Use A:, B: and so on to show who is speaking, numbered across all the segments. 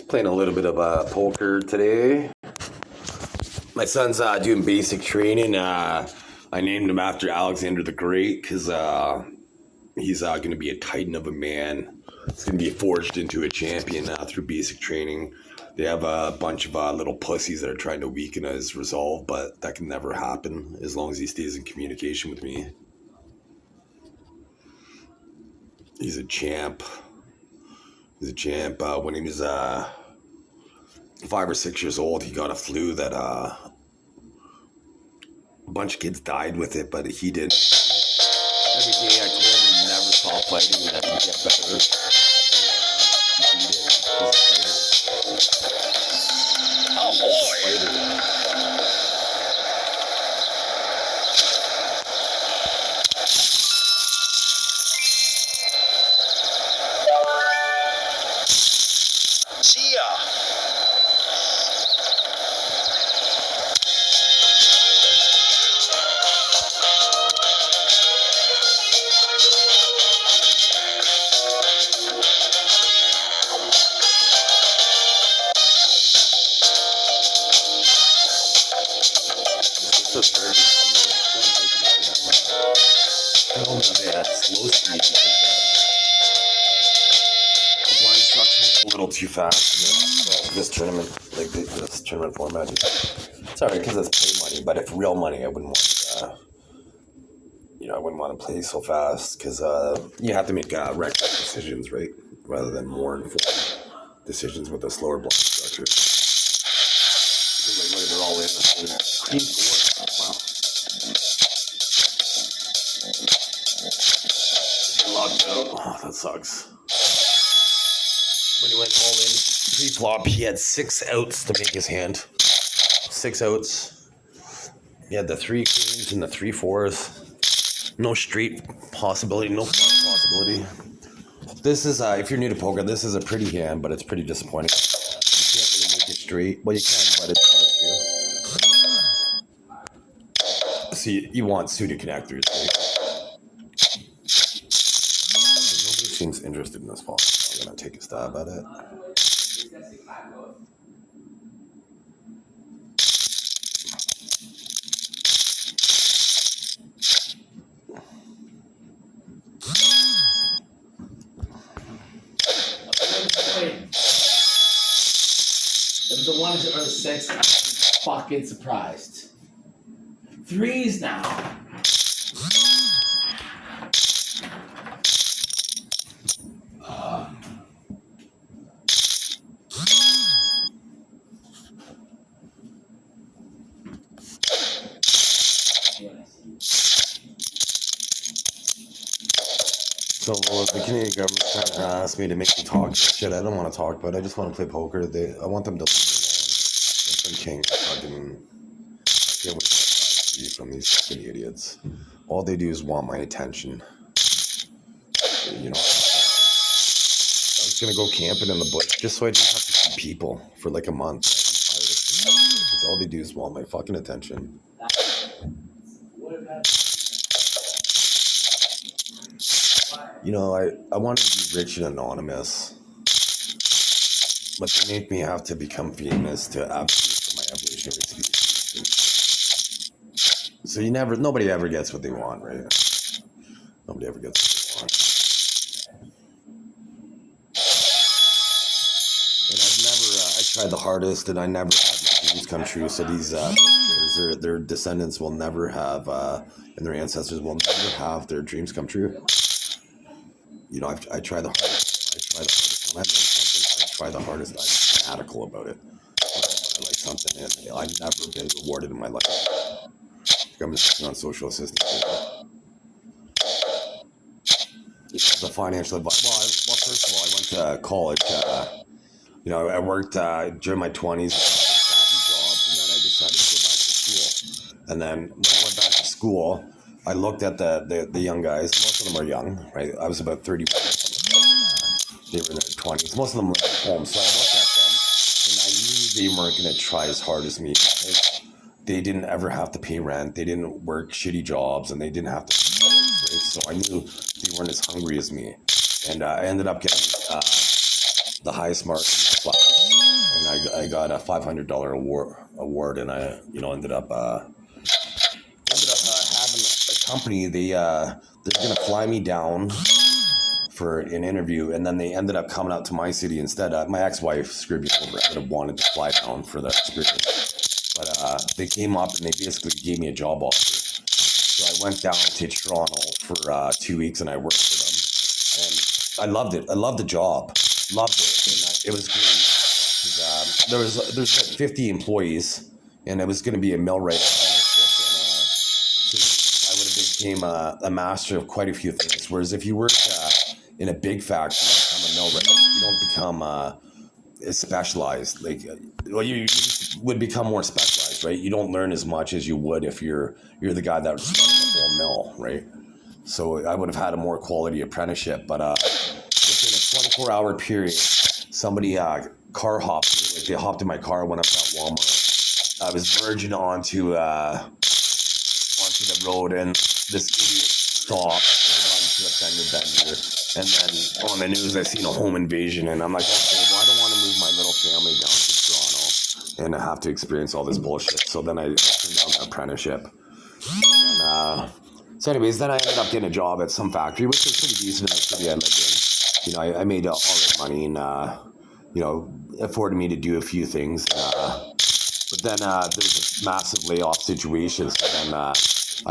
A: Playing a little bit of poker today. My son's doing basic training. I named him after Alexander the Great because he's going to be a titan of a man. He's going to be forged into a champion through basic training. They have a bunch of little pussies that are trying to weaken his resolve, but that can never happen as long as he stays in communication with me. He's a champ. When he was 5 or 6 years old, he got a flu that a bunch of kids died with it, but he did. Every day I told him he never stop fighting and that he'd get better. He beat it. He's a fighter. Oh boy.
B: See ya.
A: I don't know they had slow speed because the blind structure is a little too fast in this tournament, like this tournament format. Sorry, because it's play money, but if real money, I wouldn't want I wouldn't want to play so fast because you have to make reckless decisions, right, rather than more informed decisions with a slower blind structure. Like, they're all in. Clean score. Wow. Locked out. Oh, that sucks. When he went all in pre-flop, he had 6 outs to make his hand. 6 outs. He had the 3 queens and the 3 fours. No straight possibility, no flush possibility. This is, if you're new to poker, this is a pretty hand, but it's pretty disappointing. You can't really make it straight. Well, you can, but it's hard to. See, you want suited connectors, right? Nobody seems interested in this fall. I'm going to take a stab at it.
C: If it's a 1 or 6, I'm fucking surprised. 3s now.
A: So the Canadian government kind of asked me to make me talk shit. I don't want to talk, but I just want to play poker. I want them to leave me alone. Let them king. I get what I from these fucking idiots. All they do is want my attention. You know, I was gonna go camping in the bush just so I didn't have to see people for like a month. Because all they do is want my fucking attention. You know, I wanted to be rich and anonymous, but they make me have to become famous to advocate for my evolutionary species. So nobody ever gets what they want, right? Nobody ever gets what they want. And I tried the hardest, and I never had my dreams come true. So these their descendants will never have, and their ancestors will never have their dreams come true. You know, I try the hardest. When I like something, I try the hardest. I'm fanatical about it. When I like something, and I've never been rewarded in my life. I'm just on social assistance. The financial advice. Well, first of all, I went to college. I worked during my 20s, jobs, and then I decided to go back to school. And then when I went back to school, I looked at the young guys. Most of them are young, right? I was about 30. They were in their 20s. Most of them lived at home. So I looked at them, and I knew they weren't going to try as hard as me. They didn't ever have to pay rent. They didn't work shitty jobs, and they didn't have to pay rent, right? So I knew they weren't as hungry as me. And I ended up getting the highest mark in class, and I got a $500 award, and I ended up having a company. They're gonna fly me down for an interview, and then they ended up coming out to my city instead. My ex-wife screwed me over. I would have wanted to fly down for that experience, but they came up and they basically gave me a job offer. So I went down to Toronto for 2 weeks, and I worked for them, and I loved it. I loved the job, loved it, and it was great. There's like 50 employees, and it was going to be a millwright apprenticeship, and so I would have became a master of quite a few things. Whereas if you work in a big factory, you become a millwright. You don't become specialized. You would become more specialized, right? You don't learn as much as you would if you're the guy that's running the whole mill, right? So I would have had a more quality apprenticeship, but within a 24-hour period, somebody car hopped me. Like, they hopped in my car, went up to Walmart. I was merging onto the road, and this idiot stopped and got into a fender bender. And then on the news, I seen a home invasion, and I'm like, okay, well, I don't want to move my little family down to Toronto and have to experience all this bullshit. So then I turned down the apprenticeship. And so anyways, then I ended up getting a job at some factory, which was pretty decent in the city I lived in. I made all right money, and afforded me to do a few things. But then there was a massive layoff situation. So then I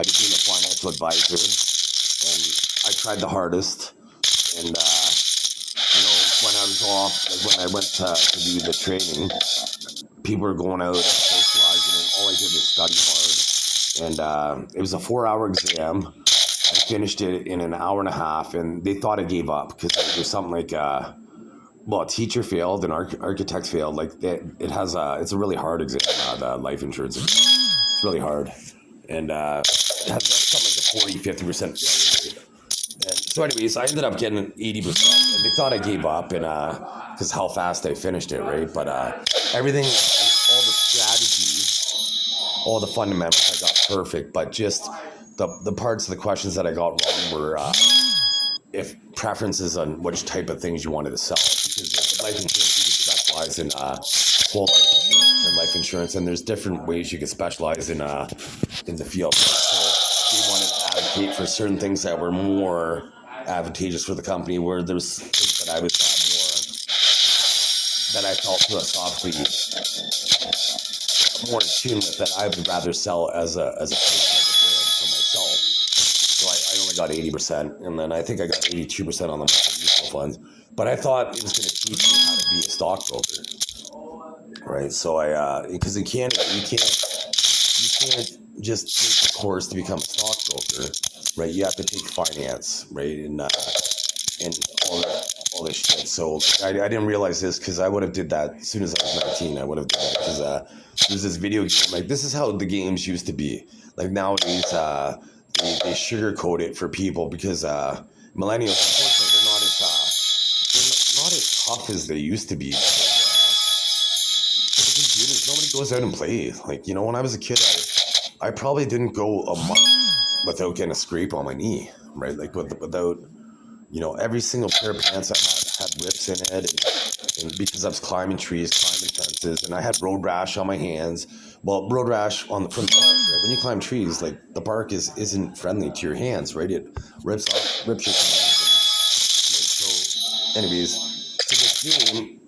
A: became a financial advisor, and I tried the hardest. And when I was off, like when I went to do the training, people were going out and socializing, and all I did was study hard. And it was a 4-hour exam. I finished it in an hour and a half, and they thought I gave up because there's something like, a teacher failed and architect failed. Like, it's a really hard exam, the life insurance exam. It's really hard, and it has something like a 40-50% failure rate. And so anyways, I ended up getting 80%, and they thought I gave up, and because how fast I finished it, right? But everything, all the strategies, all the fundamentals, I got perfect. But just the parts of the questions that I got wrong were if preferences on which type of things you wanted to sell. Because life insurance, you can specialize in whole life insurance and life insurance, and there's different ways you can specialize in the field. So they wanted to advocate for certain things that were more advantageous for the company, where there's things that I was more, that I felt philosophically more in tune with, that I would rather sell as a person, as a brand for myself. So I only got 80%, and then I think I got 82% on the mutual funds. But I thought it was going to teach me how to be a stockbroker, right? So because in Canada, you can't just take the course to become a stockbroker, right? You have to take finance, right? And all this shit. So I didn't realize this, because I would have did that as soon as I was 19. I would have did that because there's this video game. Like, this is how the games used to be. Like, nowadays, they sugarcoat it for people, because millennials, unfortunately, they're not as tough as they used to be. Nobody goes out and plays. Like, when I was a kid, I probably didn't go a month without getting a scrape on my knee, right? Like, without, every single pair of pants I had rips in it, and because I was climbing trees, climbing fences, and I had road rash on my hands. Well, road rash from the bark, right? When you climb trees, like, the bark isn't friendly to your hands, right? It rips your hands. So, anyways, to this game,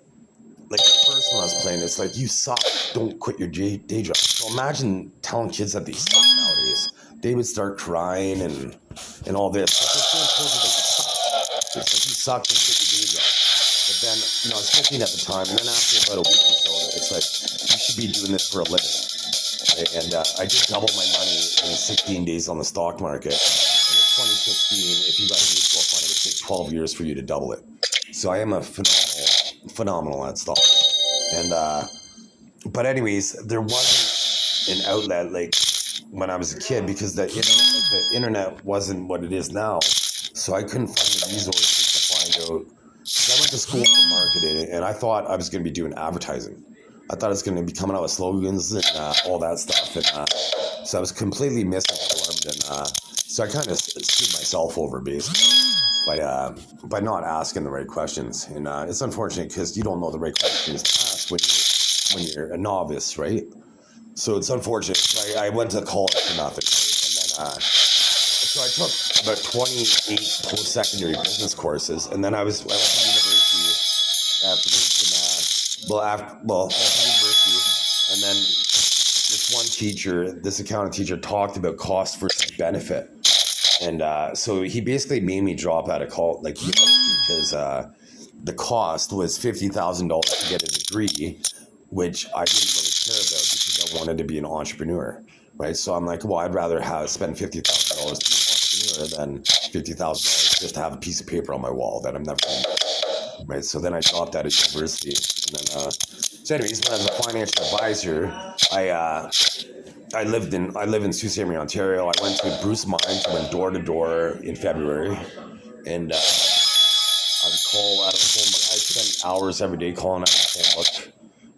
A: like, the first one I was playing, it's like, you suck, don't quit your day job. So imagine telling kids that they suck nowadays. They would start crying and all this. But this game told you that you suck. It's like, you suck, don't quit your day job. But then, I was 15 at the time, and then after about a week or so, it's like, you should be doing this for a living. Right? And I did double my money in 16 days on the stock market. And in 2016, if you got a mutual fund, it would take 12 years for you to double it. So I am a phenomenal at stock. And but anyways, there wasn't an outlet like when I was a kid, because the internet wasn't what it is now. So I couldn't find the resources to find out. Because I went to school for marketing, and I thought I was going to be doing advertising. I thought I was going to be coming out with slogans and all that stuff. And so I was completely misinformed. And so I kind of screwed myself over, basically. by not asking the right questions. And it's unfortunate because you don't know the right questions to ask when you're a novice, right? So it's unfortunate. I went to college for nothing, and then so I took about 28 post-secondary business courses, and then I went to university afterwards, went to university, and then this accounting teacher talked about cost versus benefit. And so he basically made me drop out of college, like, because the cost was $50,000 to get a degree, which I didn't really care about because I wanted to be an entrepreneur, right? So I'm like, well, I'd rather spend $50,000 to be an entrepreneur than $50,000 just to have a piece of paper on my wall that I'm never going to use, right? So then I dropped out of university, and then so anyways, when I was a financial advisor, I live in Sault Ste. Marie, Ontario. I went to Bruce Mines, went door to door in February, and I would call out of the phone book. I spent hours every day calling out of the phone book,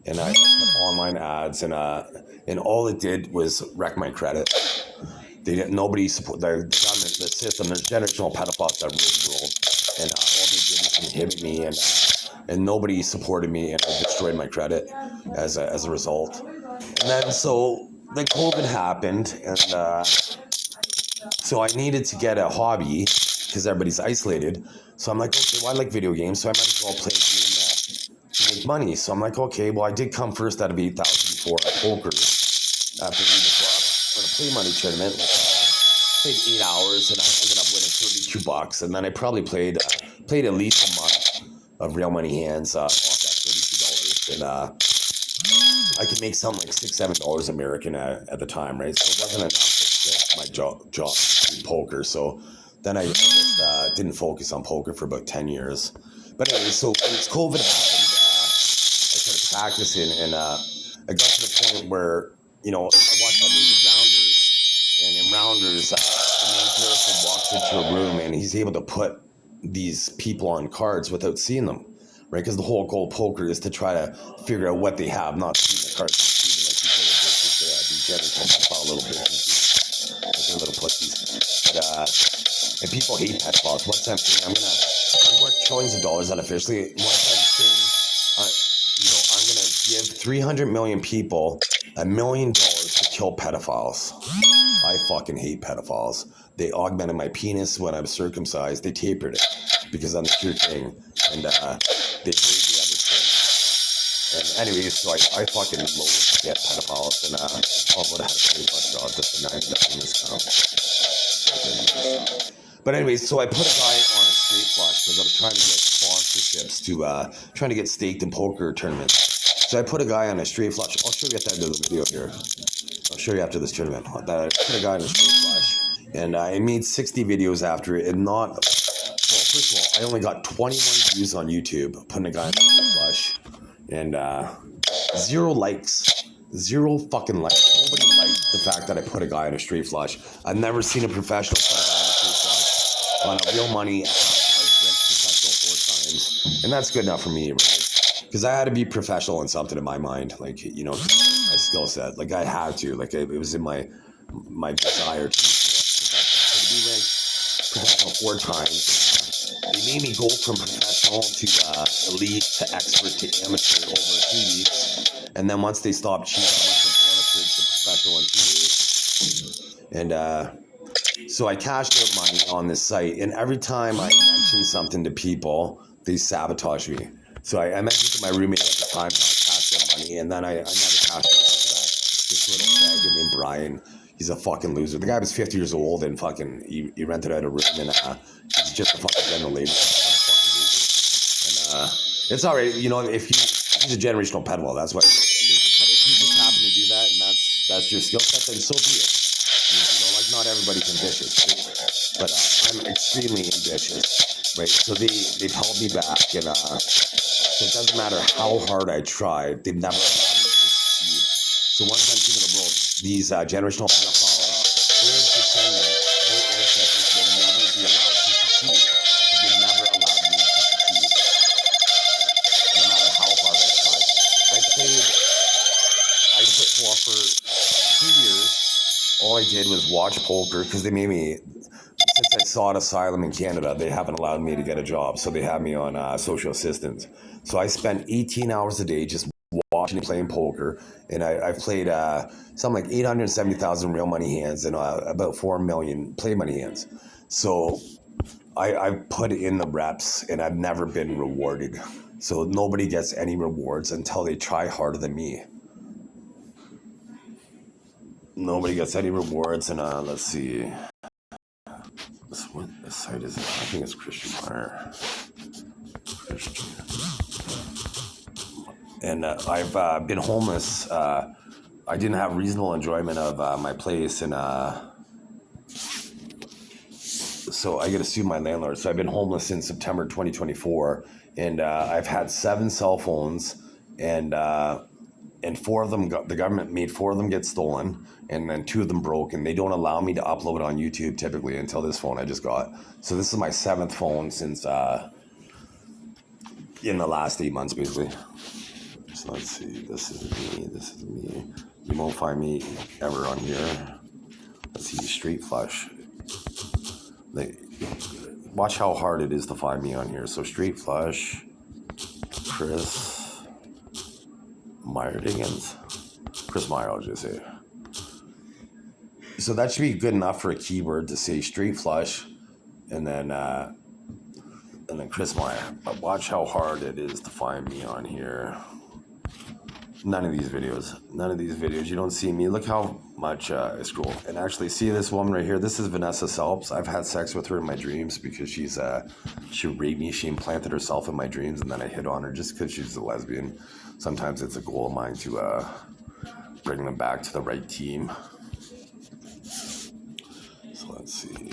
A: and I put online ads, and all it did was wreck my credit. Nobody support the government, the system. There's generational pedophiles that rule the world, and all they did was inhibit me, and nobody supported me, and I destroyed my credit as a result. And then so then COVID happened, and so I needed to get a hobby because everybody's isolated. So I'm like, okay, well, I like video games, so I might as well play a game to make money. So I'm like, okay, well, I did come first out of 8,000 before at poker after reading the book for the play money tournament. Played 8 hours, and I ended up winning $32. And then I probably played at least a month of real money hands off that $32, and I could make something like $6-7 American at the time, right? So it wasn't enough to quit my job to poker. So then I just didn't focus on poker for about 10 years. But anyway, so when COVID happened, I started practicing, and I got to the point where, I watched that movie Rounders, and in Rounders, the main character walks into a room, and he's able to put these people on cards without seeing them. Right, because the whole goal of poker is to try to figure out what they have, not see the cards. These little bitches, like they're little pussies. But and people hate pedophiles. Once I'm saying I'm worth trillions of dollars unofficially. Once I'm saying, I'm gonna give 300 million people $1 million to kill pedophiles. I fucking hate pedophiles. They augmented my penis when I was circumcised. They tapered it because I'm the pure king, and they made the other thing. And anyways, so I fucking loathe to get pedophiles, and I would have had a pretty much job just for 9 minutes now. But anyways, so I put a guy on a straight flush because I was trying to get sponsorships to trying to get staked in poker tournaments. So I put a guy on a straight flush. I'll show you at the end of the video here. I'll show you after this tournament. I put a guy on a straight flush, and I made 60 videos after it, and not. First of all, I only got 21 views on YouTube putting a guy on a straight flush, and 0 likes. 0 fucking likes. Nobody liked the fact that I put a guy on a straight flush. I've never seen a professional put a guy on a straight flush. On a real money, I've been professional 4 times, and that's good enough for me, right? Because I had to be professional in something in my mind, like, my skill set. Like, I had to. Like, it was in my desire to be ranked professional 4 times. They made me go from professional to elite to expert to amateur over 2 weeks. And then once they stopped cheating, I went from amateur to professional in 2 weeks. And so I cashed out money on this site. And every time I mentioned something to people, they sabotage me. So I mentioned to my roommate at the time, I cashed out money. And then I never cashed out after that. This little faggot named Brian. He's a fucking loser. The guy was 50 years old and fucking, he rented out a room, and he's just a fucking general labor. And it's alright, if he's a generational pedophile, that's why he's a loser. But if you just happen to do that, and that's your skill set, then so be it. Like, not everybody's ambitious, right? But I'm extremely ambitious, right? So they've held me back, and so it doesn't matter how hard I try, they've never allowed me to succeed. So once I'm seeing the world, these generational pedophiles, their descendants, their ancestors will never be allowed to succeed, because they never allowed me to succeed, no matter how hard I tried. I put for 2 years, all I did was watch poker, because they made me, since sought asylum in Canada, they haven't allowed me to get a job, so they have me on social assistance. So I spend 18 hours a day just watching and playing poker, and I've played something like 870,000 real money hands and about 4 million play money hands. So I've put in the reps, and I've never been rewarded. So nobody gets any rewards until they try harder than me. Nobody gets any rewards, and let's see. What site is it? I think it's Christian Fire. And I've been homeless. I didn't have reasonable enjoyment of my place, and so I get to sue my landlord. So I've been homeless since September 2024, and I've had 7 cell phones, and 4 of them the government made 4 of them get stolen, and then 2 of them broke, and they don't allow me to upload it on YouTube typically until this phone I just got. So this is my 7th phone since in the last 8 months, basically. So let's see. This is me. You won't find me ever on here. Let's see. Straight flush. Watch how hard it is to find me on here. So straight flush. Chris Meyer Diggins. Chris Meyer, I'll just say. So that should be good enough for a keyword to say straight flush, and then Chris Meyer. But watch how hard it is to find me on here. None of these videos. You don't see me. Look how much I scroll. And actually, see this woman right here? This is Vanessa Selps. I've had sex with her in my dreams because she raped me. She implanted herself in my dreams, and then I hit on her just because she's a lesbian. Sometimes it's a goal of mine to bring them back to the right team. So let's see.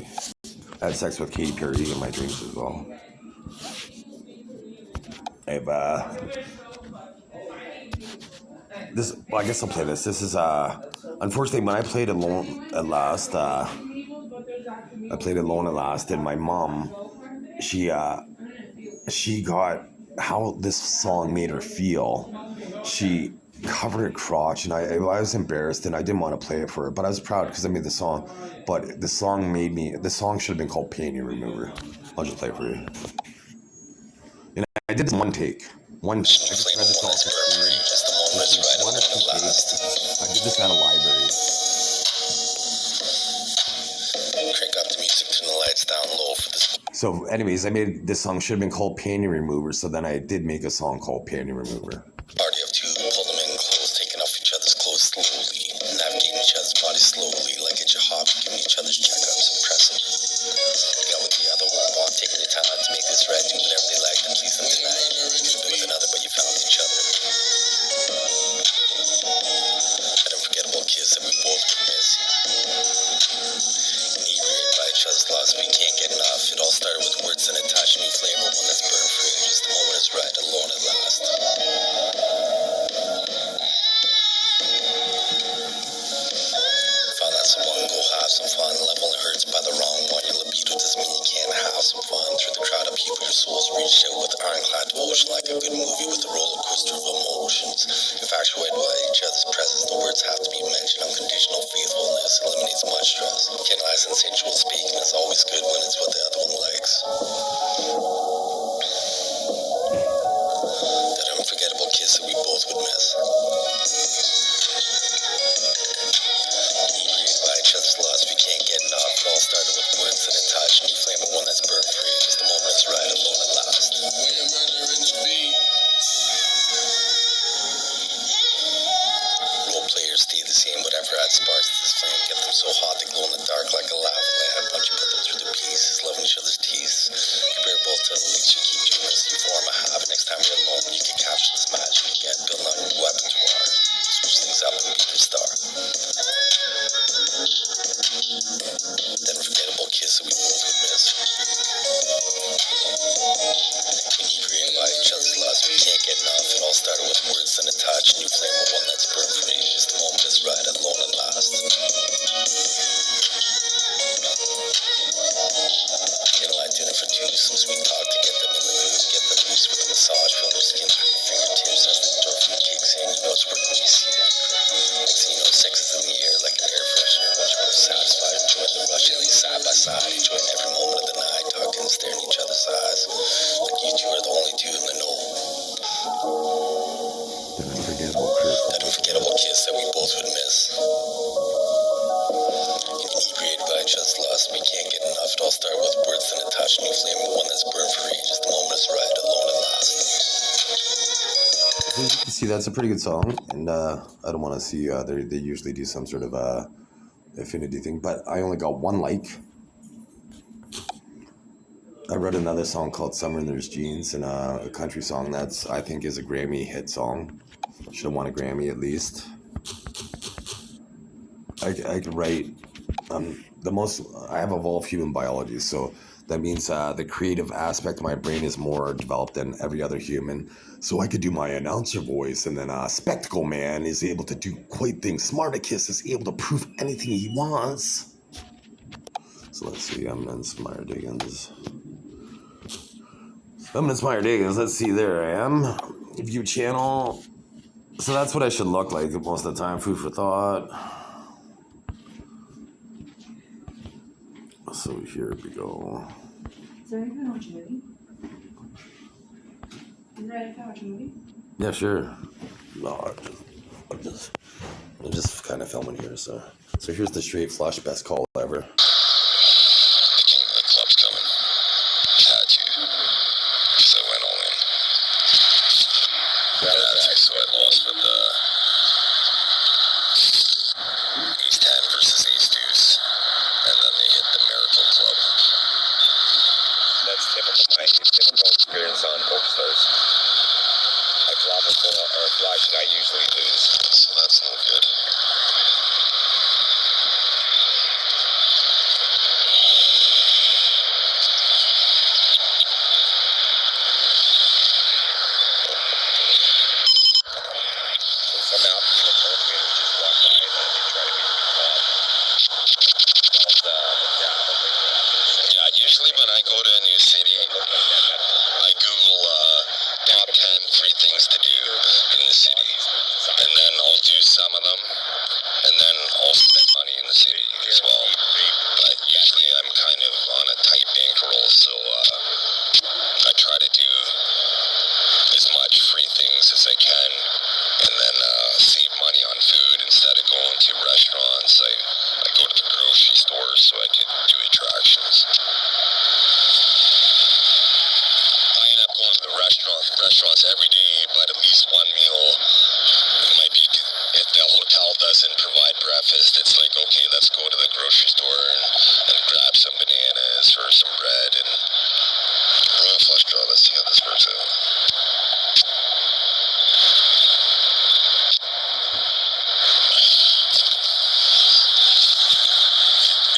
A: I had sex with Katy Perry in my dreams as well. I've I guess I'll play this. This is unfortunately when I played Alone at Last. And my mom, she got how this song made her feel. She covered her crotch, and I was embarrassed, and I didn't want to play it for her, but I was proud because I made the song. But the song should have been called Panty Remover. I'll just play it for you. And I did this one take. I just read this all for screen. One or 2 takes. I did this at a library.
B: Crank up the music, turn the lights down low for this.
A: So anyways, I made this song should have been called Panty Remover, so then I did make a song called Panty Remover.
B: Party of 2, pull them in close, taking off each other's clothes slowly, navigating each other's bodies slowly, like at your hobby, giving each other's checkups, impressive. You got what the other one want, taking the time to make this right, do whatever they like to please them tonight. You could have been with another, but you found each other. An unforgettable kiss that we both would miss. Inebriated by each other's loss, we can't get enough. It all started with words and a touch, new flavor, one that's burn free. Just the moment is right, alone at last. Found that someone, go have some fun. Level and hurts by the wrong one. Your libido doesn't mean you can't have some fun. Through the crowd of people, your souls reached out with ironclad devotion, like a good movie with a roller coaster of emotions. Infatuated by each other's presence, the words have to be mentioned. Unconditional faithfulness eliminates much stress. Canalized and sensual speaking is always good when it's what the other one likes. That unforgettable kiss that we both would miss. Inebriated by each other's lust, we can't get enough. It all started with words and a touch. New flame of one that's burn free. Just the moment is right, alone at last. When you're murdering the beat. Role players stay the same, whatever adds sparks to this flame. Get them so hot they glow in the dark like a lava lamp. Once you put them through the pieces, loving each other's teeth. Compare both to the links you keep doing, so you form a habit. Next time you're alone, you can capture this magic again. Build on your repertoire. Switch things up and be your star. That unforgettable kiss that we both would miss. Inebriated by each other's lust, we can't get enough. It all started with words and a touch. New flame of one that's burn free. Just the moment is right, alone at last. Candlelight dinner for 2, some sweet talk to get them in the mood. Get them loose with a massage, feel their skin through your fingertips as the endorphin kicks in. You know it's working when you see that creep. Next thing you know, sex is in the air like an air freshener. Once you're both satisfied, enjoying the rush, at least side by side, enjoying every moment
A: Unforgettable kiss.
B: That unforgettable kiss that we both would miss. Inebriated by just lust, we can't get enough. It all start with words and a touch, new flame, one that's burned for ages. The moment is right, alone at last.
A: You can see that's a pretty good song, and I don't want to see they usually do some sort of affinity thing, but I only got one like. I wrote another song called Summer in There's Jeans, and a country song that's I think is a Grammy hit song. Should have won a Grammy at least. I could write the most. I have evolved human biology, so that means the creative aspect of my brain is more developed than every other human. So I could do my announcer voice, and then Spectacle Man is able to do quite things. Smarticus is able to prove anything he wants. So let's see. I'm Inspired Diggins. Let's see. There I am. View channel. So that's what I should look like most of the time. Food for thought. So here we go.
D: Is there anyone watch a movie? You ready to watch a movie?
A: Yeah, sure. No, I'm just kind of filming here. So here's the straight flush best call ever.
B: The club's coming. Had to. Because I went all in. So I lost with Ace 10 versus Ace Deuce. And then they hit the Miracle Club.
E: That's typical experience on Hope Stars. I flop a full or a flush and I usually lose.
B: So that's no good.
E: And somehow people in cultivators just walk by and they try to make me call.
B: Yeah, usually when I go to a new city, I Google top 10 free things to do in the city. And then I'll do some of them. And then I'll spend money in the city as well. But usually I'm kind of on a tight bankroll, so I try to do as much free things as I can. And then save money on food instead of going to restaurants. I go to the grocery store so I could do attractions. I end up going to the restaurants every day, but at least one meal. It might be, if the hotel doesn't provide breakfast, it's like, okay, let's go to the grocery store and grab some bananas or some bread and run a flush draw. Let's see how this works out.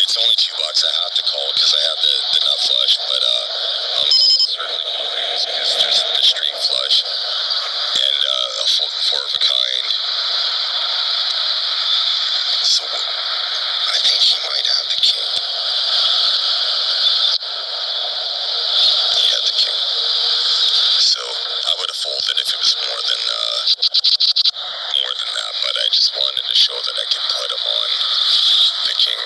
B: It's only $2 I have to call because I have the nut flush, but I'm certainly going to lose because there's the straight flush and a four of a kind. So I think he might have the king. He had the king. So I would have folded if it was more than that, but I just wanted to show that I could put him on the king.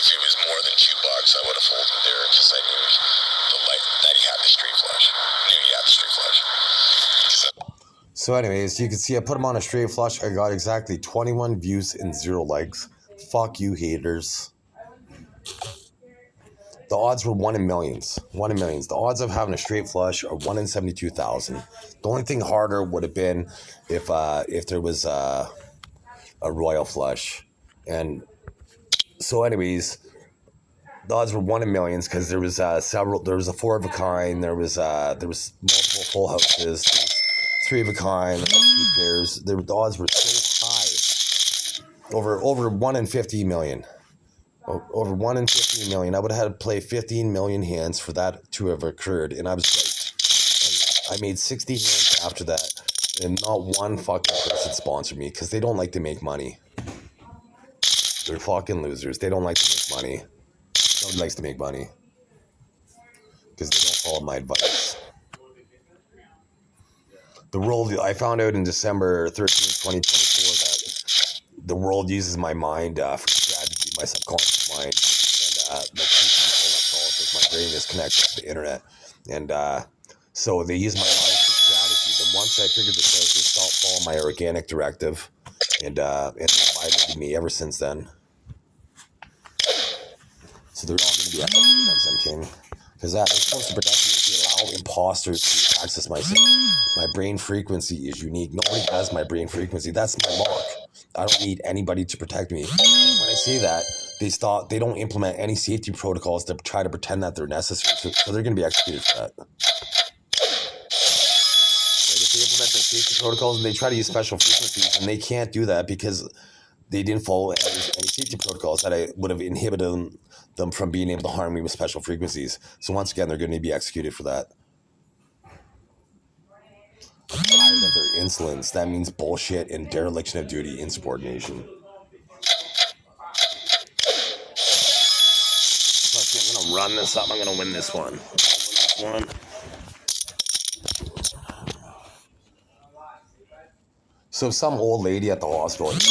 B: If it was more than $2, I would have folded there because I knew that he had the straight flush.
A: So anyways, you can see I put him on a straight flush. I got exactly 21 views and 0 likes. Fuck you, haters. The odds were 1 in millions. 1 in millions. The odds of having a straight flush are 1 in 72,000. The only thing harder would have been if there was a royal flush. And so anyways, the odds were 1 in millions because there was several. There was a 4 of a kind. There was multiple full houses. There was 3 of a kind. 2 pairs. The odds were so high. Over 1 in 50 million. Over 1 in 15 million. I would have had to play 15 million hands for that to have occurred, and I was right. And I made 60 hands after that, and not one fucking person sponsored me because they don't like to make money. They're fucking losers. They don't like to make money. Nobody likes to make money because they don't follow my advice. The world, I found out in December 13th, 2024 that the world uses my mind for strategy, my subconscious mind, and my brain is connected to the internet, and so they use my mind for strategy. Then once I figured this out, they stopped follow my organic directive, and they violated me ever since then. So they're all going to be executed once I'm king. Because they're supposed to protect me. They allow imposters to access my system. My brain frequency is unique. Nobody has my brain frequency. That's my lock. I don't need anybody to protect me. And when I say that, they don't implement any safety protocols to try to pretend that they're necessary. So they're going to be executed for that. Right? If they implement their safety protocols and they try to use special frequencies, and they can't do that because they didn't follow any safety protocols that I would have inhibited them from being able to harm me with special frequencies. So once again, they're going to be executed for that. I'm tired of their insolence. That means bullshit and dereliction of duty, insubordination. I'm going to run this up. I'm going to win this one. So some old lady at the hospital, like,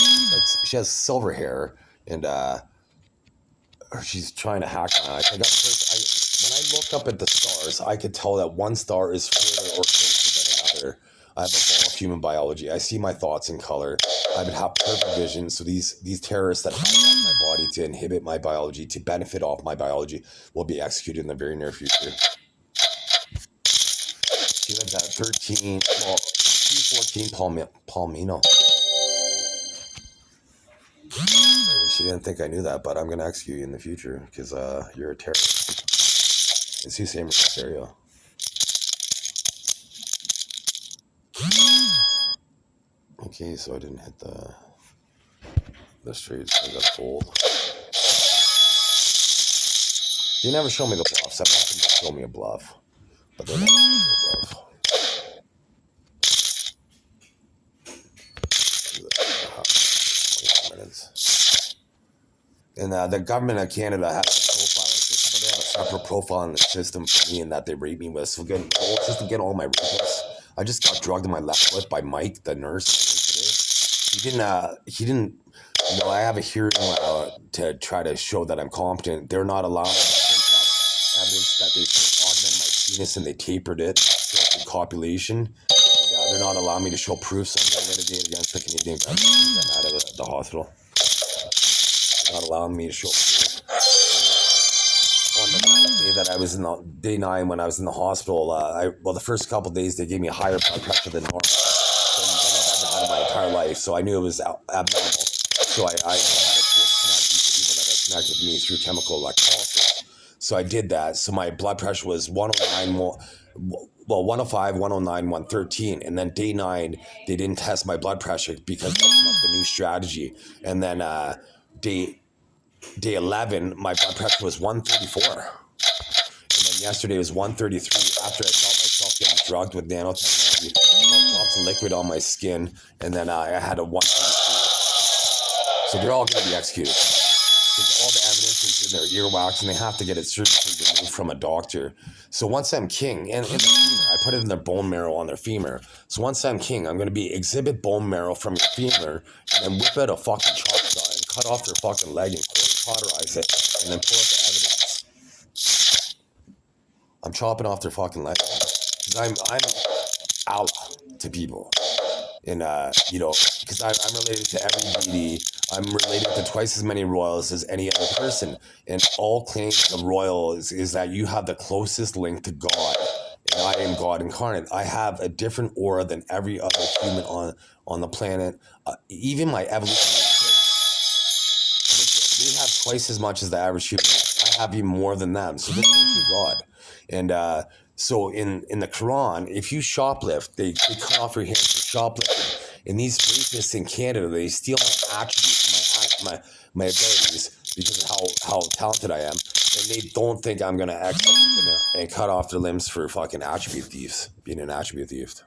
A: she has silver hair, and she's trying to hack my eyes. When I looked up at the stars, I could tell that one star is further or closer than another. I have evolved human biology. I see my thoughts in color. I would have perfect vision. So these terrorists that hijack my body to inhibit my biology, to benefit off my biology, will be executed in the very near future. She lives at 214 Palmino. She didn't think I knew that, but I'm going to execute you in the future because you're a terrorist. It's the same area. Okay, so I didn't hit the straight, so I got fold. They never show me the bluffs. I want them to show me a bluff, but they never show me a bluff. And the government of Canada has a profiling system, but they have a separate profiling system for me, and that they rape me with. So again, just to get all my rapists. I just got drugged in my left foot by Mike, the nurse. He didn't. I have a hearing to try to show that I'm competent. They're not allowing me to print up evidence that they augmented my penis and they tapered it throughout the copulation. And, they're not allowing me to show proof, so I'm going to litigate against the Canadian government to get them out of the hospital. Not allowing me to show proof. On the 9th day that I was in day 9 when I was in the hospital, the first couple of days they gave me a higher blood pressure than normal than I've ever had in my entire life. So I knew it was abnormal. So I know how to disconnect these people that are connected to me through chemical electrolysis. So I did that. So my blood pressure was 105, 109, 113. And then day 9, they didn't test my blood pressure because they came up with a new strategy. And then day 11, my blood pressure was 134. And then yesterday was 133 after I felt myself getting drugged with nanotechnology. Drops of liquid on my skin. And then I had a 133. So they're all going to be executed. Because all the evidence is in their earwax, and they have to get it surgically removed from a doctor. So once I'm king, and in the femur, I put it in their bone marrow on their femur. So once I'm king, I'm going to be exhibit bone marrow from your femur, and then whip out a fucking chop saw and cut off their fucking leg and cauterize it, and then pull out the evidence. I'm chopping off their fucking leg. Because I'm Allah to people. And, because I'm related to every deity. I'm related to twice as many royals as any other person. And all claims of royal is that you have the closest link to God. And I am God incarnate. I have a different aura than every other human on the planet. Even my evolutionary kids. They have twice as much as the average human. I have even more than them. So this makes me God. And so in the Quran, if you shoplift, they cut off your hands for shoplifting. And these rapists in Canada, they steal my attributes, my abilities because of how talented I am. And they don't think I'm going to execute them and cut off their limbs for fucking attribute thieves, being an attribute thief.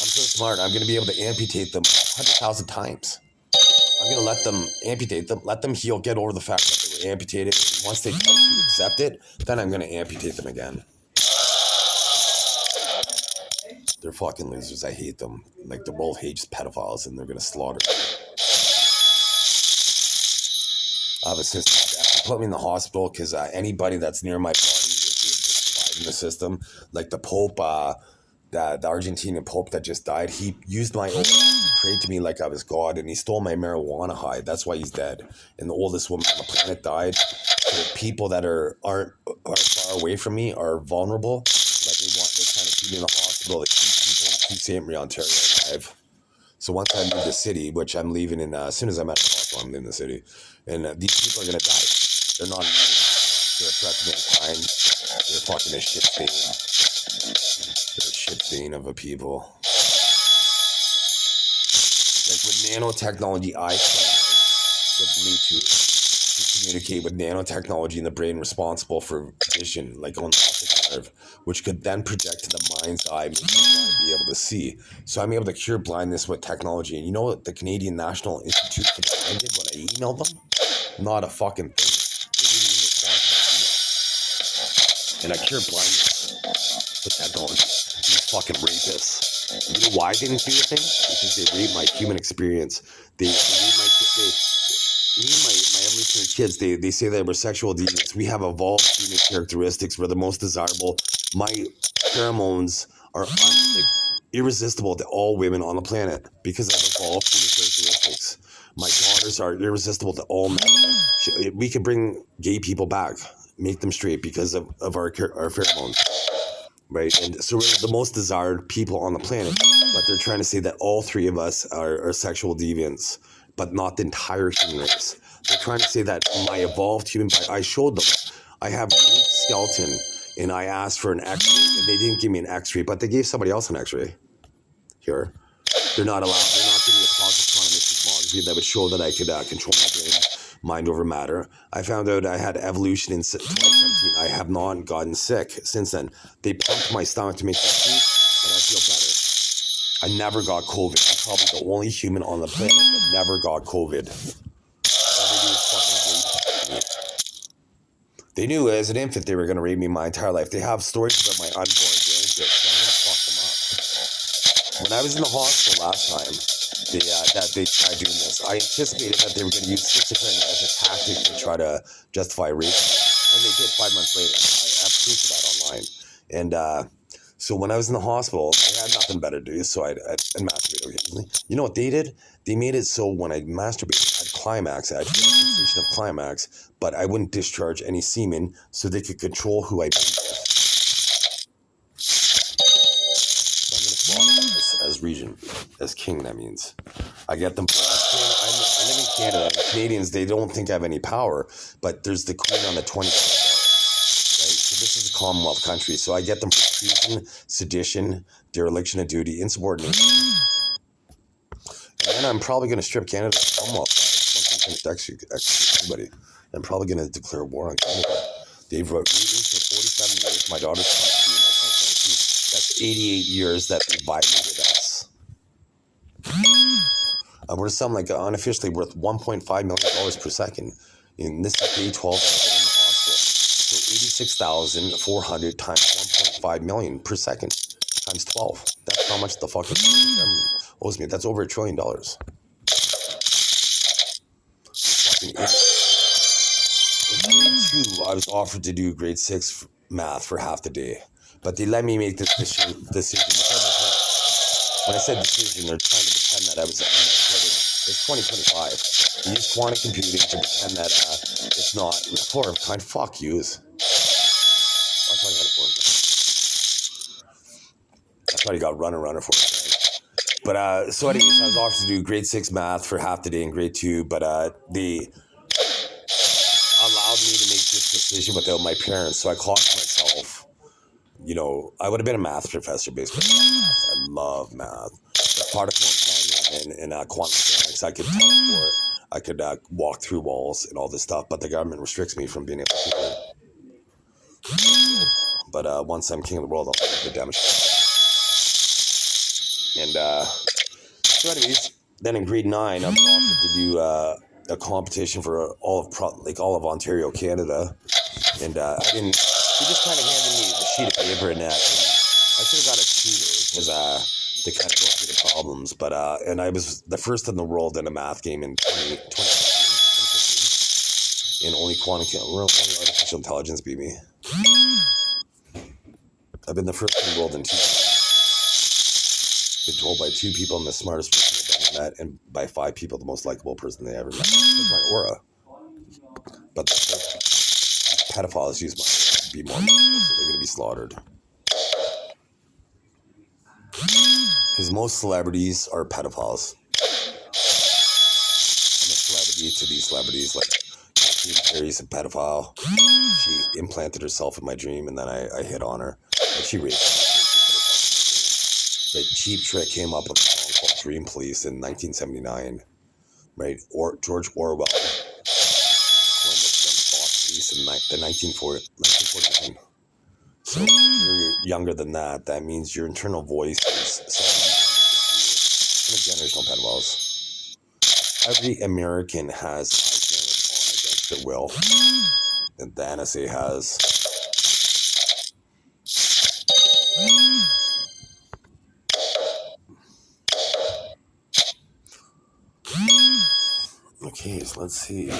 A: I'm so smart. I'm going to be able to amputate them 100,000 times. I'm going to let them amputate them, let them heal, get over the fact that they were amputated. And once they come to accept it, then I'm going to amputate them again. They're fucking losers. I hate them. Like, the world hates pedophiles, and they're going to slaughter them. I have a system. They put me in the hospital because anybody that's near my body is able to survive in the system. Like the Pope, the Argentinian Pope that just died, he used my oath. He prayed to me like I was God, and he stole my marijuana high. That's why he's dead. And the oldest woman on the planet died. So people that are far away from me are vulnerable. Like they're trying to keep me in the hospital to keep people in Sault Ste. Marie, Ontario alive. So once I leave the city, which I'm leaving in, as soon as I'm at the hospital, I'm leaving the city. And these people are going to die. They're not, they're a threat to mankind. They're fucking a shit stain. They're a shit stain of a people. Like with nanotechnology, I can with Bluetooth to communicate with nanotechnology in the brain responsible for vision, like on the optic nerve, which could then project to the mind's eye, making the blind be able to see. So I'm able to cure blindness with technology. And you know what the Canadian National Institute for the Blind did when I emailed them? Not a fucking thing. They didn't even respond to my email. And I cured blindness with technology. These fucking rapists. You know why they didn't do a thing? Because they rape my human experience. They rape my evolutionary kids. They say that we're sexual deviants. We have evolved human characteristics. We're the most desirable. My pheromones are irresistible to all women on the planet because I've evolved human characteristics. My daughters are irresistible to all men. We can bring gay people back, make them straight because of our pheromones. Right, and so we're the most desired people on the planet, but they're trying to say that all three of us are sexual deviants, but not the entire human race. They're trying to say that my evolved human body, I showed them, I have a unique skeleton, and I asked for an x-ray, and they didn't give me an x-ray, but they gave somebody else an x-ray. Here. They're not allowed, they're not giving me a positive quantum tomography that would show that I could control my brain, mind over matter. I found out I had evolution in 2017. I have not gotten sick since then. They pumped my stomach to make me sleep, but I feel better. I never got COVID. I'm probably the only human on the planet that never got COVID. All they do is fucking rape me. They knew as an infant they were going to rape me my entire life. They have stories about my unborn grandkids, so I'm going to fuck them up. When I was in the hospital last time, they tried doing this. I anticipated that they were going to use schizophrenia as a tactic to try to justify rape. And they did 5 months later. I have proof of that online. And so when I was in the hospital, I had nothing better to do, so I'd masturbate occasionally. You know what they did? They made it so when I masturbated, I'd climax. I'd feel the sensation of climax, but I wouldn't discharge any semen so they could control who I be with. As regent, as king, that means. I get them. I live in Canada. Canadians, they don't think I have any power, but there's the queen on the 20th. Right? So this is a Commonwealth country, so I get them for treason, sedition, dereliction of duty, insubordination. And then I'm probably going to strip Canada of the Commonwealth once I'm finished everybody. I'm probably going to declare war on Canada. They've raped me for 47 years. My daughter's 22 and my son's 22. That's 88 years that they violated us. We're something like unofficially worth $1.5 million per second. And this is day 12 that I've been in the hospital. So 86,400 times 1.5 million per second times 12. That's how much the fucking government owes me. That's over $1 trillion. Fucking idiot. In grade 2, I was offered to do grade 6 math for half the day. But they let me make this decision. When I said decision, they're trying to pretend that I was it's 2025. They use quantum computing to pretend that it's not four of kind. Fuck yous. I thought you got runner for it. But so anyways, I was offered to do grade 6 math for half the day in grade 2, but they allowed me to make this decision without my parents, so I clocked myself. You know, I would have been a math professor basically. I love math. The particle entanglement and quantum mechanics, I could teleport. I could walk through walls and all this stuff, but the government restricts me from being able to do it. But once I'm king of the world, I'll have to demonstrate. And so anyways, then in grade 9, I was offered to do a competition for all of Ontario, Canada. And I didn't, he just kind of handed me the sheet of paper and I should have got a tutor because to kind of go through the problems. But and I was the first in the world in a math game in 2015. And only artificial intelligence beat me. I've been the first in the world in 2 years. Been told by 2 people I'm the smartest person they've ever met, and by 5 people the most likable person they ever met. That's my aura. But pedophiles use my aura to be more likable, so they're going to be slaughtered. Because most celebrities are pedophiles. I'm a celebrity to these celebrities. Like, Katy Perry's a pedophile. She implanted herself in my dream, and then I hit on her. And she raped me. The Cheap Trick came up with a song called Dream Police in 1979. Right? Or George Orwell coined the term thought police in the 1949. So if you're younger than that, that means your internal voice is generational pedophiles. Every American has on against their will, and the NSA has. Okay, so let's see.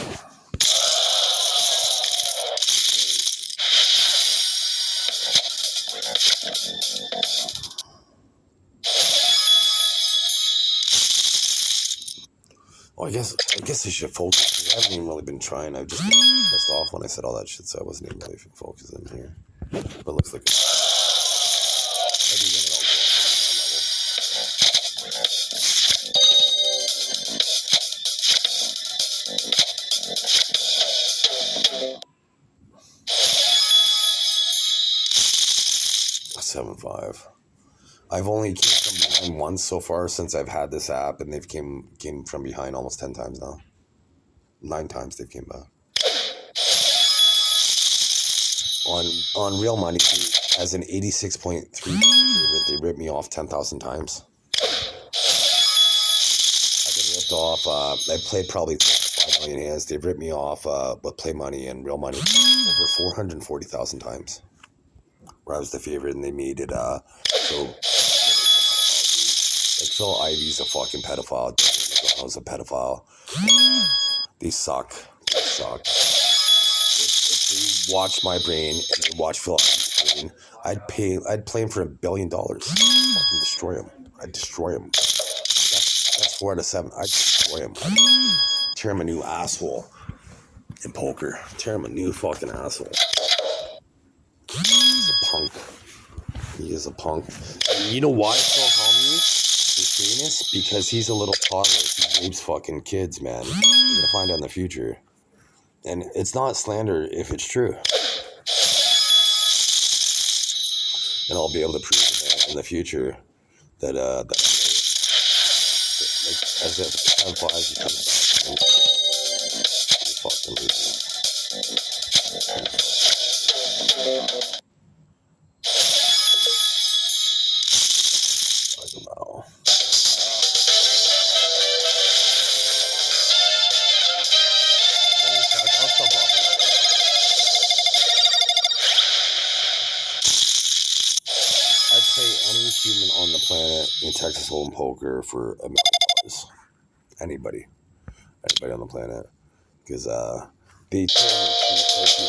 A: Well, I guess I should focus, because I haven't even really been trying. I've just been pissed off when I said all that shit, so I wasn't even really focusing here. But it looks like maybe then it'll go up on that level. 7.5. I've only came from behind once so far since I've had this app, and they've came from behind almost 10 times now. 9 times they've came back. On Real Money, as an 86.3% favorite, they ripped me off 10,000 times. I've been ripped off. I played probably 5 million hands. They've ripped me off with Play Money and Real Money over 440,000 times. Where I was the favorite, and they made it so. Like, Phil Ivey's a fucking pedophile. Mcdonald's a pedophile. They suck. They suck. If they watch my brain and they watch Phil Ivey's brain, I'd play him for $1 billion. Fucking destroy him. I'd destroy him. That's 4 out of 7. I'd destroy him. I'd tear him a new asshole in poker. Tear him a new fucking asshole. He's a punk. He is a punk. And you know why Phil Ivey is famous? Because he's a little toddler. He rapes fucking kids, man. You're gonna find out in the future. And it's not slander if it's true. And I'll be able to prove in the future that like, as if time flies, he comes back. He fucking loses. I don't know. I'll stop off. I'd pay any human on the planet in Texas Hold'em poker for $1 million. Anybody on the planet, because they told me so this is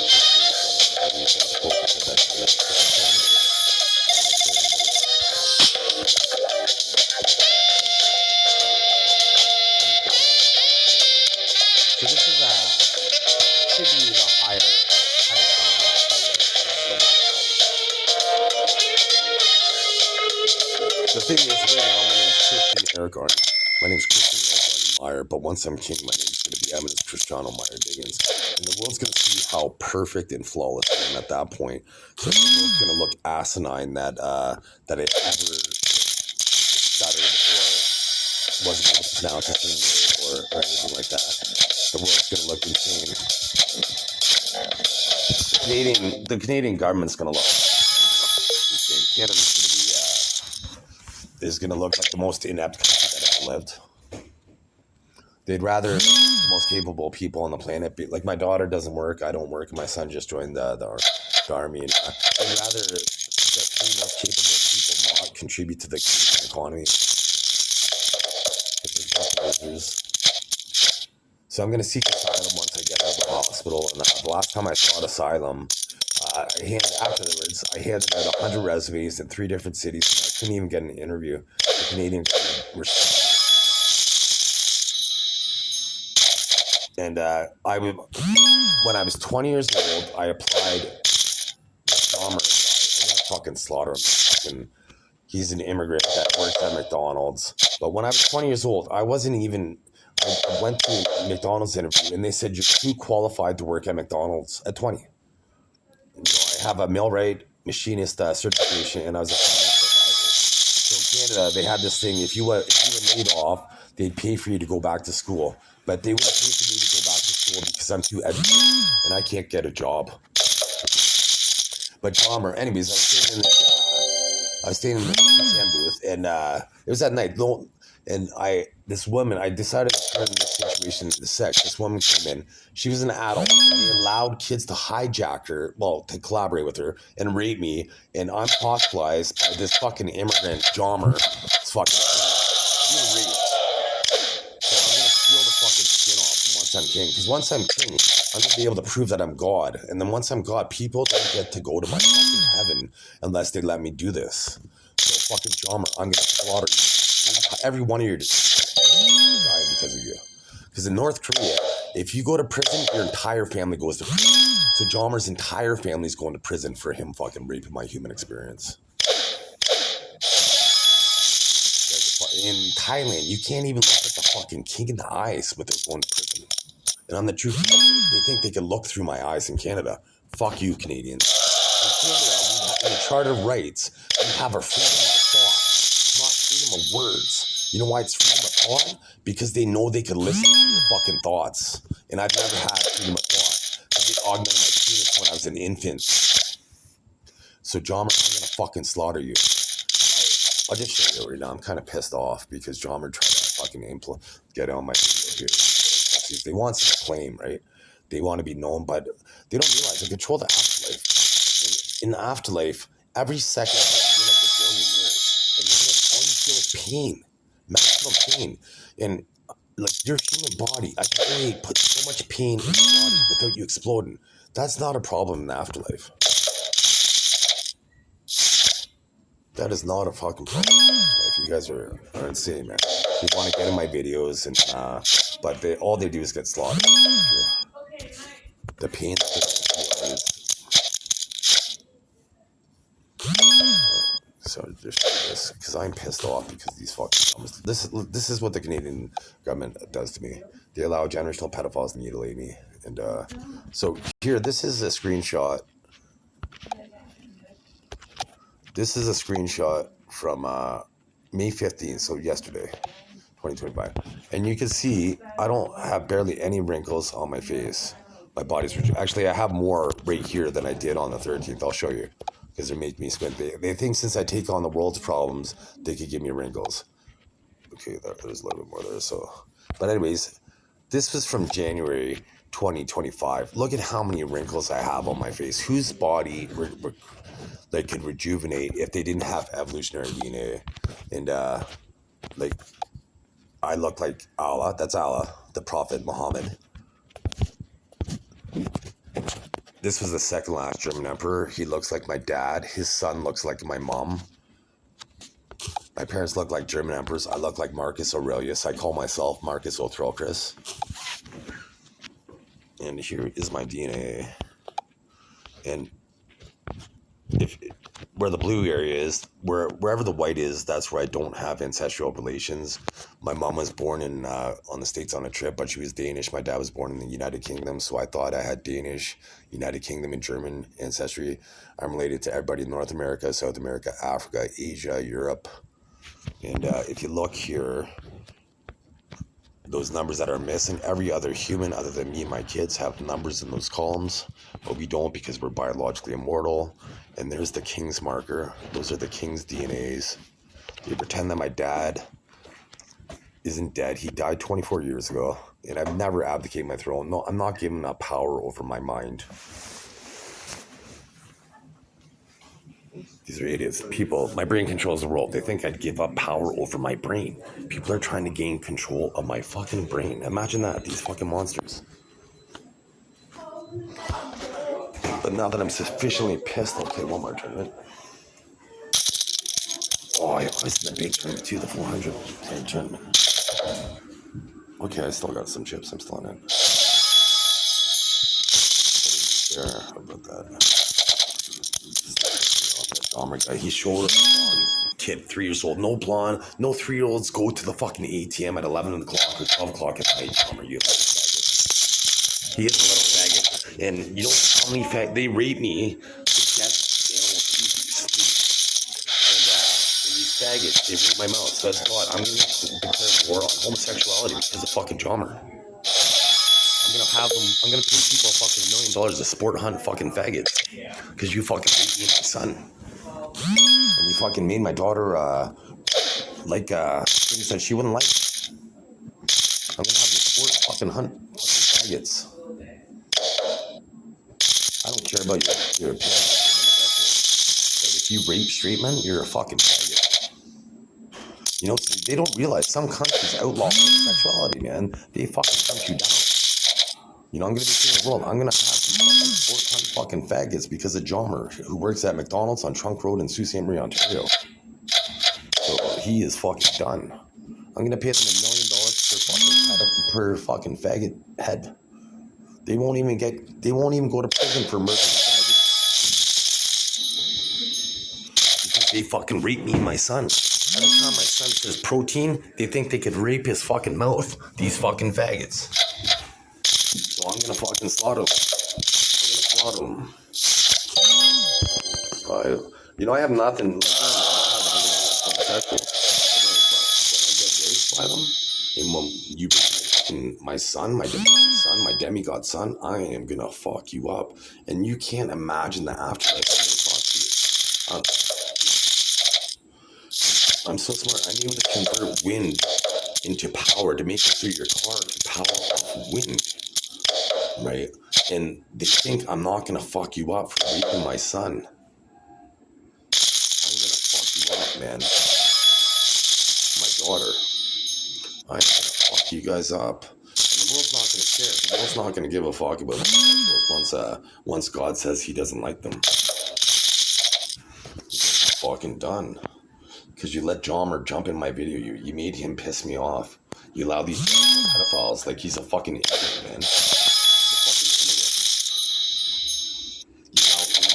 A: should be the higher The thing is, right now, my name's Christian Eric Arden. My name's Christian Eric Arden Meyer, but once I'm king, my name's going to be Eminence Cristiano Meyer Diggins. And the world's going to see how perfect and flawless I am at that point. So the world's going to look asinine that I ever stuttered or wasn't able to pronounce a certain word or anything like that. The world's going to look insane. The Canadian government's going to look insane. Canada's going to be is going to look like the most inept country that ever lived. They'd rather the most capable people on the planet be like, my daughter doesn't work, I don't work, and my son just joined the army. And I'd rather the 3 most capable people not contribute to the Canadian economy. So I'm going to seek asylum once I get out of the hospital. And the last time I sought asylum, afterwards, I handed out 100 resumes in 3 different cities, and I couldn't even get an interview. The Canadians were. And when I was 20 years old, I applied. Jomer, I'm gonna fucking slaughter him. He's an immigrant that works at McDonald's. But when I was 20 years old, I wasn't even. I went to a McDonald's interview, and they said you're too qualified to work at McDonald's at 20. And, I have a millwright machinist certification, and I was a financial advisor. So in Canada, they had this thing: if you were laid off, they'd pay for you to go back to school, but they wouldn't pay for me to go back to school because I'm too educated and I can't get a job. But Jomer, anyways, I was staying in the ATM booth, and it was at night. And this woman, I decided to turn this situation into sex. This woman came in. She was an adult. And they allowed kids to hijack her, to collaborate with her and rape me. And I'm hospitalized by this fucking immigrant, Jomer. It's fucking being raped. So I'm going to peel the fucking skin off once I'm king. Because once I'm king, I'm going to be able to prove that I'm God. And then once I'm God, people don't get to go to my fucking heaven unless they let me do this. So fucking Jomer, I'm going to slaughter you. Every one of you die because of you. Because in North Korea, if you go to prison, your entire family goes to prison. So Jomer's entire family is going to prison for him fucking raping my human experience. In Thailand, you can't even look at the fucking king in the eyes without going to prison. And I'm the truth. They think they can look through my eyes in Canada. Fuck you, Canadians. In Canada, we have the Charter of Rights. We have our freedom of thought, not freedom of words. You know why it's freedom of thought? Because they know they can listen to your fucking thoughts. And I've never had freedom of thought. Because they augmented my penis when I was an infant. So, Jomer, I'm going to fucking slaughter you. I'll just show you right now. I'm kind of pissed off because Jomer tried to fucking get on my video here. They want some claim, right? They want to be known, but they don't realize they control the afterlife. In the afterlife, every second I feel like a billion years. And all you feel is pain, maximum pain. And like your human body, I can only put so much pain in your body without you exploding. That's not a problem in the afterlife. That is not a fucking problem. If you guys are insane, man. They want to get in my videos, and but all they do is get slaughtered. The pain that they're going to So just show this, because I'm pissed off because these fucking dummies. This is what the Canadian government does to me. They allow generational pedophiles to mutilate me, and so here, this is a screenshot. This is a screenshot from May 15th, so yesterday, 2025. And you can see I don't have barely any wrinkles on my face. My body's actually, I have more right here than I did on the 13th. I'll show you, because they make me squint. They think since I take on the world's problems, they could give me wrinkles. Okay, there's a little bit more there. So, but anyways, this was from January 2025. Look at how many wrinkles I have on my face. Whose body like could rejuvenate if they didn't have evolutionary DNA? And like I look like Allah. That's Allah, the Prophet Muhammad. This was the second last German emperor. He looks like my dad. His son looks like my mom. My parents look like German emperors. I look like Marcus Aurelius. I call myself Marcus Othrocris. And here is my DNA. And where the blue area is, wherever the white is, that's where I don't have ancestral relations. My mom was born on the States on a trip, but she was Danish. My dad was born in the United Kingdom, so I thought I had Danish, United Kingdom, and German ancestry. I'm related to everybody in North America, South America, Africa, Asia, Europe. And if you look here, those numbers that are missing, every other human other than me and my kids have numbers in those columns, but we don't because we're biologically immortal. And there's the king's marker. Those are the king's DNAs. They pretend that my dad isn't dead. He died 24 years ago, and I've never abdicated my throne. No, I'm not giving up power over my mind. These are idiots. People, my brain controls the world. They think I'd give up power over my brain. People are trying to gain control of my fucking brain. Imagine that, these fucking monsters. But now that I'm sufficiently pissed, I'll play one more tournament. Oh, Oh, I was in the big tournament too, the 400 tournament. Okay, I still got some chips. I'm still in it. There, how about that? Jomer guy, he's short, kid, 3 years old, no blonde, no 3-year-olds go to the fucking ATM at 11 o'clock or 12 o'clock at night. Jomer, you little faggot. He is a little faggot, and you know how many they rape me to get animal species, and these faggots, they rape my mouth. So that's God, I'm gonna declare war on homosexuality because of fucking Jomer. I'm gonna pay people fucking $1 million to sport hunt fucking faggots because you fucking raped me and my son, and you fucking made my daughter like things that she wouldn't like. I'm gonna have you sport fucking hunt fucking faggots. I don't care about your appearance, but if you rape straight men, you're a fucking faggot. You know, they don't realize some countries outlaw homosexuality, man. They fucking hunt you down. You know, I'm going to be seeing the world. I'm going to have some fucking 400 fucking faggots because of Jomer, who works at Mcdonalds on Trunk Road in Sault Ste. Marie, Ontario. So he is fucking done. I'm going to pay them $1 million per fucking faggot head. They won't even go to prison for murdering faggots. Because they fucking rape me and my son. Every time my son says protein, they think they could rape his fucking mouth. These fucking faggots. So I'm gonna fucking slaughter them. You know, I have nothing. I get raped by them, and when you rape my son, my divine son, my demigod son, I am gonna fuck you up, and you can't imagine the afterlife. I'm gonna talk to you. I'm so smart. I'm able to convert wind into power to make it through your car to power off wind. Right? And they think I'm not gonna fuck you up for raping my son. I'm gonna fuck you up, man. My daughter. I'm gonna fuck you guys up. And the world's not gonna care. The world's not gonna give a fuck about homosexuals once God says he doesn't like them. You're fucking done. Because you let Jomer jump in my video. You made him piss me off. You allow these pedophiles like he's a fucking idiot, man.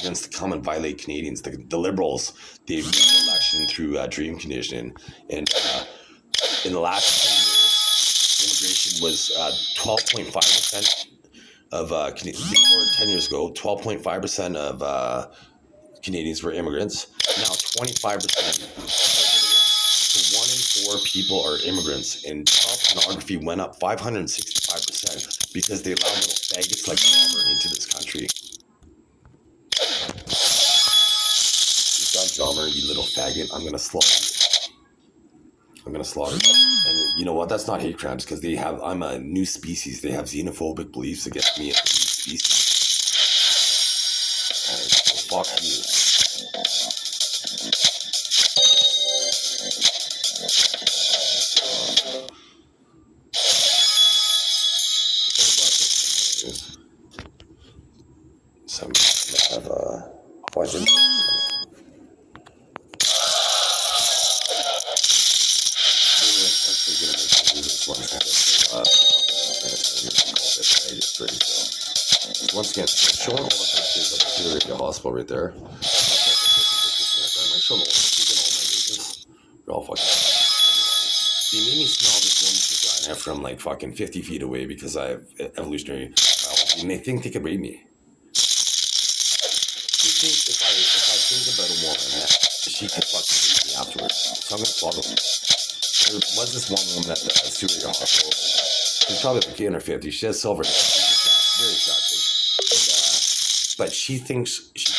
A: To come and violate Canadians. The Liberals, they rigged the election through dream conditioning, and in the last 10 years, immigration was 12.5% of before 10 years ago. 12.5% of Canadians were immigrants. Now 25%. So 1 in 4 people are immigrants, and child pornography went up 565% because they allowed little faggots like Jomer into this country. Jomer, you little faggot, I'm gonna slaughter you. And you know what? That's not hate crimes because I'm a new species. They have xenophobic beliefs against me as a new species. So fuck you. Some have poison. Once again, showing all the pictures of the Syria hospital right there. I show them all my agents. They're all fucking. They made me smell this woman's vagina from like fucking 50 feet away because I have evolutionary biology, and they think they could rape me. They think if I think about a woman, she could fucking rape me afterwards. So I'm gonna follow them. There was this one woman at the Syria hospital. She's probably like 50. She has silver hair. She's very attractive. But she thinks she can